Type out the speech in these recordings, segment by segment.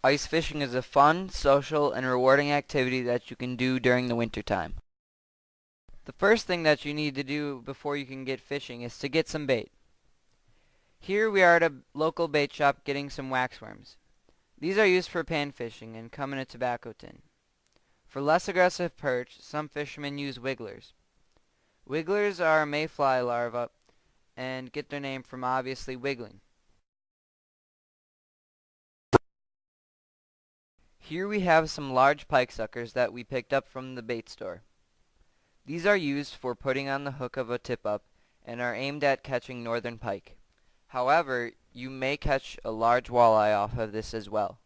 Ice fishing is a fun, social, and rewarding activity that you can do during the winter time. The first thing that you need to do before you can get fishing is to get some bait. Here we are at a local bait shop getting some waxworms. These are used for pan fishing and come in a tobacco tin. For less aggressive perch, some fishermen use wigglers. Wigglers are a mayfly larva and get their name from obviously wiggling. Here we have some large pike suckers that we picked up from the bait store. These are used for putting on the hook of a tip-up and are aimed at catching northern pike. However, you may catch a large walleye off of this as well.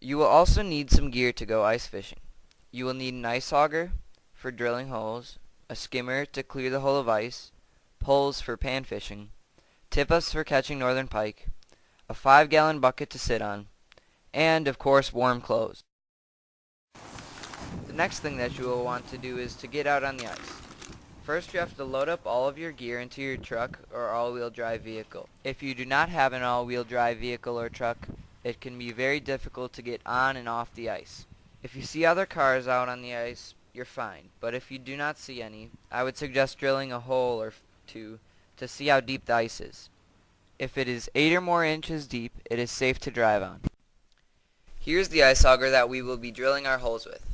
You will also need some gear to go ice fishing. You will need an ice auger for drilling holes, a skimmer to clear the hole of ice, poles for pan fishing, tip-ups for catching northern pike, a 5-gallon bucket to sit on, and of course warm clothes. The next thing that you will want to do is to get out on the ice. First you have to load up all of your gear into your truck or all-wheel drive vehicle. If you do not have an all-wheel drive vehicle or truck, it can be very difficult to get on and off the ice. If you see other cars out on the ice, you're fine, but if you do not see any, I would suggest drilling a hole or two to see how deep the ice is. If it is 8 or more inches deep, it is safe to drive on. Here's the ice auger that we will be drilling our holes with.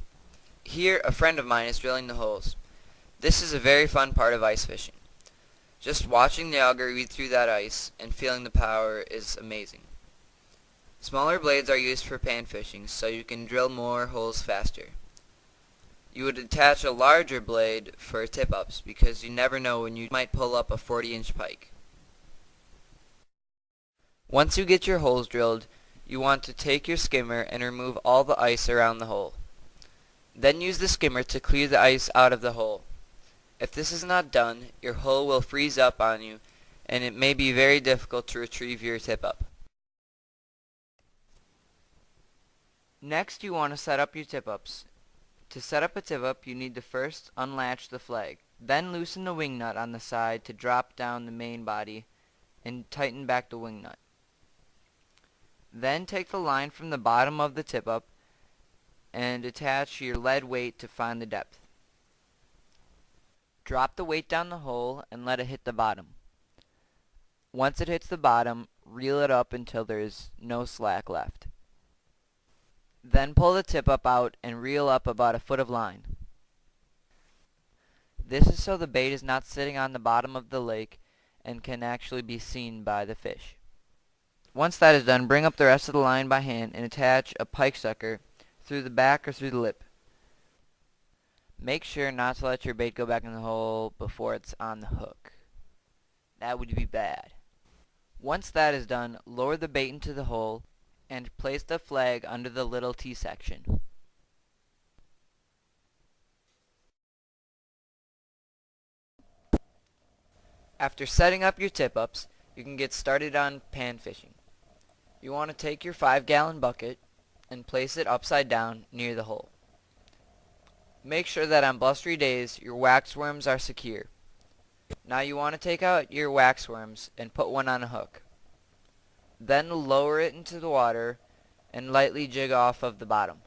Here, a friend of mine is drilling the holes. This is a very fun part of ice fishing. Just watching the auger read through that ice and feeling the power is amazing. Smaller blades are used for pan fishing, so you can drill more holes faster. You would attach a larger blade for tip-ups because you never know when you might pull up a 40-inch pike. Once you get your holes drilled, you want to take your skimmer and remove all the ice around the hole. Then use the skimmer to clear the ice out of the hole. If this is not done, your hole will freeze up on you and it may be very difficult to retrieve your tip-up. Next, you want to set up your tip-ups. To set up a tip-up, you need to first unlatch the flag, then loosen the wing nut on the side to drop down the main body and tighten back the wing nut. Then take the line from the bottom of the tip-up and attach your lead weight to find the depth. Drop the weight down the hole and let it hit the bottom. Once it hits the bottom, reel it up until there is no slack left. Then pull the tip-up out and reel up about a foot of line. This is so the bait is not sitting on the bottom of the lake and can actually be seen by the fish. Once that is done, bring up the rest of the line by hand and attach a pike sucker through the back or through the lip. Make sure not to let your bait go back in the hole before it's on the hook. That would be bad. Once that is done, lower the bait into the hole and place the flag under the little T section. After setting up your tip-ups, you can get started on pan fishing. You want to take your 5-gallon bucket and place it upside down near the hole. Make sure that on blustery days your waxworms are secure. Now you want to take out your waxworms and put one on a hook. Then lower it into the water and lightly jig off of the bottom.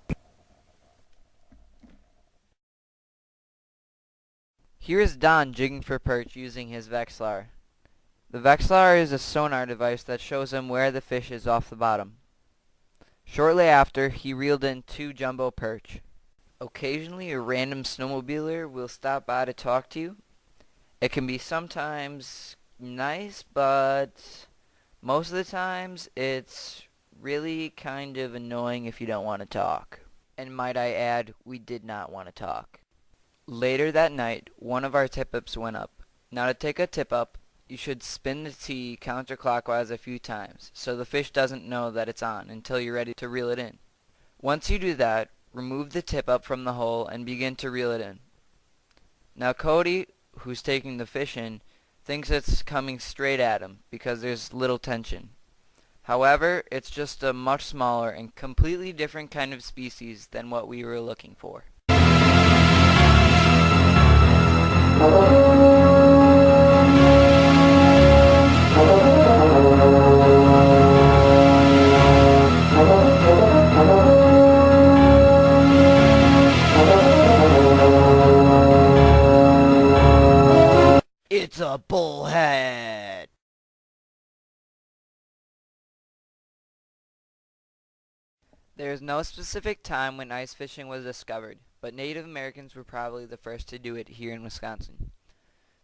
Here is Don jigging for perch using his Vexilar. The Vexilar is a sonar device that shows him where the fish is off the bottom. Shortly after, he reeled in 2 jumbo perch. Occasionally, a random snowmobiler will stop by to talk to you. It can be sometimes nice, but most of the times it's really kind of annoying if you don't want to talk. And might I add, we did not want to talk. Later that night, one of our tip-ups went up. Now to take a tip-up, you should spin the T counterclockwise a few times so the fish doesn't know that it's on until you're ready to reel it in. Once you do that, remove the tip-up from the hole and begin to reel it in. Now Cody, who's taking the fish in, thinks it's coming straight at him because there's little tension. However, it's just a much smaller and completely different kind of species than what we were looking for. a bullhead. There is no specific time when ice fishing was discovered, but Native Americans were probably the first to do it here in Wisconsin.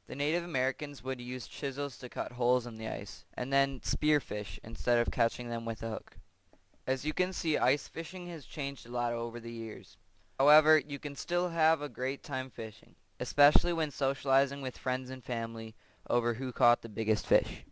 The Native Americans would use chisels to cut holes in the ice, and then spearfish instead of catching them with a hook. As you can see, ice fishing has changed a lot over the years. However, you can still have a great time fishing, especially when socializing with friends and family over who caught the biggest fish.